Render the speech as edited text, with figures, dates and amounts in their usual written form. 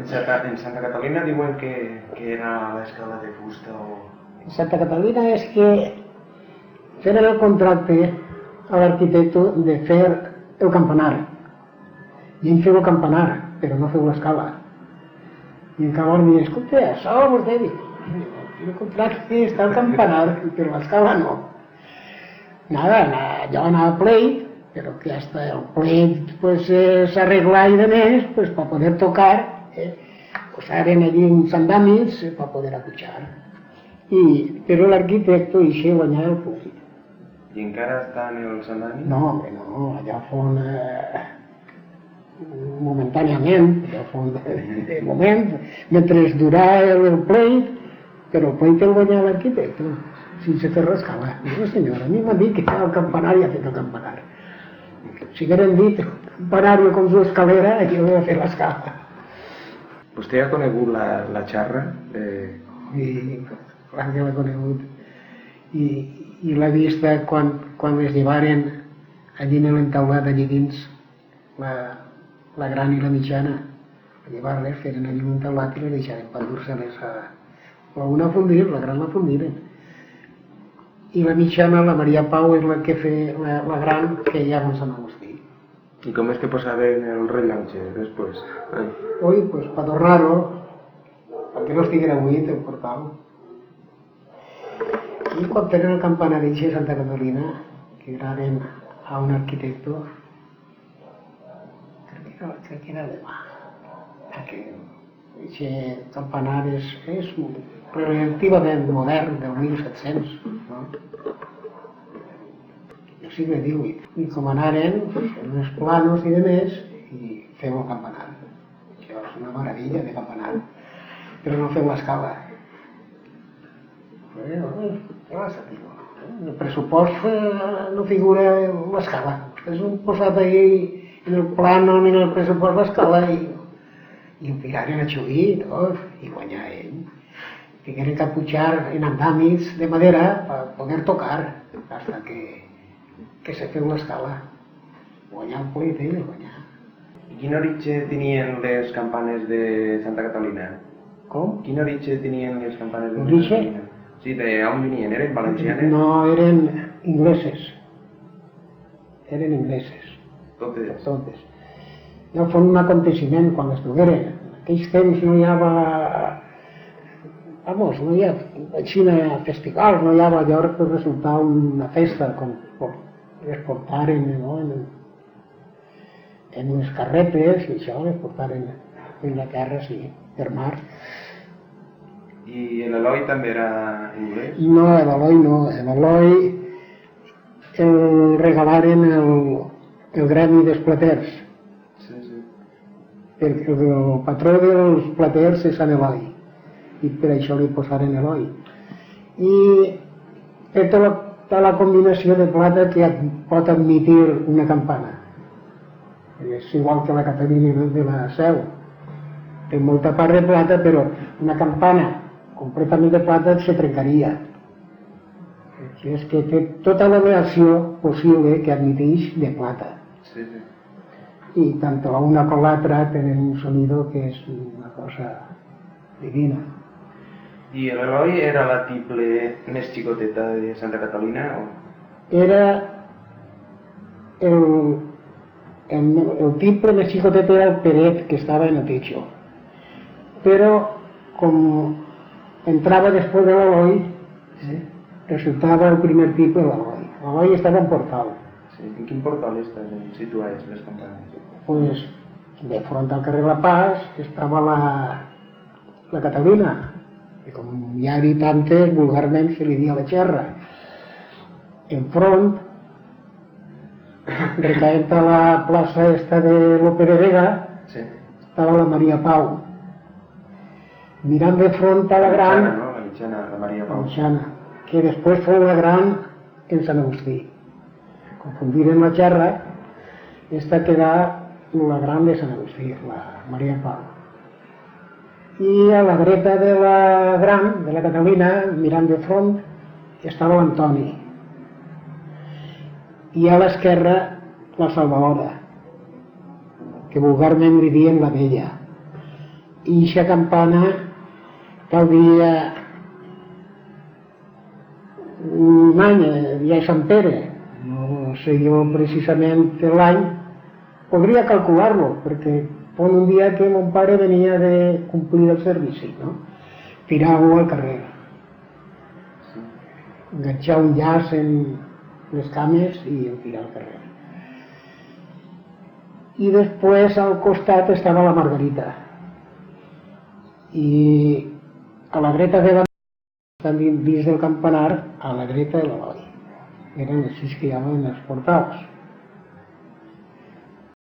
En Santa Catalina diuen que era l'escala de fusta o... Santa Catalina és que feren el contracte a l'arquitecte de fer el campanar. I ell feu el campanar, però no feu l'escala. I encara li diuen, escolta, això vostè diu, el contracte està el campanar, però l'escala no. Nada, jo anava a pleit, pero que hasta el pleit pues, se arregla y demás, pues para poder tocar, pues harem allí uns andamis para poder escuchar. Però l'arquitecte hice guanyar el públic. I encara estan els andamis? No, home, no, allà fon momentàniament, allà fon de moment, mentre durà el pleit, però el pleit el guanyar l'arquitecte, sense fer l'escala. No senyora, a mi m'ha dit que el campanar i ha fet el campanar. Si hagueren dit campanar com su escalera, jo he de fer l'escala. Vostè ha conegut la xarra? Sí, clar que l'he conegut. I l'he vist quan les llevaren allí en l'entaulat, allí dins, la gran i la mitjana. A llevar-les, feren allí un entaulat i les deixaren per dur-se-les a... Una a fundir, la gran la fundiren. I la mitjana, la Maria Pau, és la que feia la gran que hi ha a Sant Agustí. I com és que posaven el rellotge després? Ui, pues per tornar-ho, perquè no estiguera buit el portal. I quan tenen el campanar de Santa Catalina, que agraren a un arquitecte, crec que era alemà, perquè aquest campanar és relativament modern, del 1700, no? Del segle XVIII. I com anaren, fent uns planos i demés, i feu el campanar. Això és una meravella de campanar, però no feu l'escala. El pressupost no figura l'escala. Vostès han posat ahí en el plano ni en el pressupost l'escala i ho tiraren a xuir i guanyar ell. Tingueren que pujar en andamis de madera per poder tocar hasta que se feu l'escala. Guanyar el pleit ell, guanyar. I quin origen tenien les campanes de Santa Catalina? Com? Quin origen tenien les campanes de Santa Origen? Catalina? Sí, d'on venien? Eren valencianes? No, eren ingleses. Eren ingleses. Totes? Totes. Ja fue un aconteciment quan les dugueren. En aquells temps no hi havia... Vamos, no hi ha Xina festivals, no hi havia allò per resultar una festa, com les portaren en unes carretes i això, les portaren en la terra, sí, per mar. I l'Eloi també era anglès? No, l'Eloi no. L'Eloi el regalaren el gremi dels platers. Sí, sí. Perquè el patró dels platers és Sant Eloi. I per això li posaren Eloi. I té tota la combinació de plata que pot admitir una campana. És igual que la Caterina de la Seu. Té molta part de plata, però una campana completament de plata se trencaria. És que té tota la relació possible que admiteix de plata. Sí, sí. Y tanto la una con la otra tienen un sonido que es una cosa divina. I l'Eloi era la tiple més xicoteta de Santa Catalina? Era el tiple més xicotet era el Peret, que estava en el techo. Però com entrava després de l'Eloi, resultava el primer tiple de l'Eloi. L'Eloi estava en portal. Sí. En quin portal estan situades les campanes? Pues de front al carrer La Paz estava la Catalina, que com hi ha habitantes, vulgarment se li dia la xerra. Enfront, recaent a la plaça esta de Lope de Vega, Sí. estava la Maria Pau. Mirant de front a la gran, Mitjana, no? La mitjana, la Maria Pau. Mitjana, que després fou la gran en Sant Agustí. Confundiren la xerra, esta quedà la gran de Sant Agustí, la Maria Pau. I a la dreta de la gran, de la Catalina, mirant de front, estava l'Antoni. I a l'esquerra, la Salvadora, que vulgarment li dien la vella. i aquesta campana caldria un any, dia de Sant Pere, no sé jo precisament l'any, podria calcular-lo, perquè pon un dia que mon pare venia de complir el servici, no? Tirar-ho al carrer, enganxar un llaç en les cames i el tirar al carrer. I després al costat estava la Margarita, i a la dreta de la dins del campanar, a la dreta de l'Eloi. Eren així que hi havia els portals.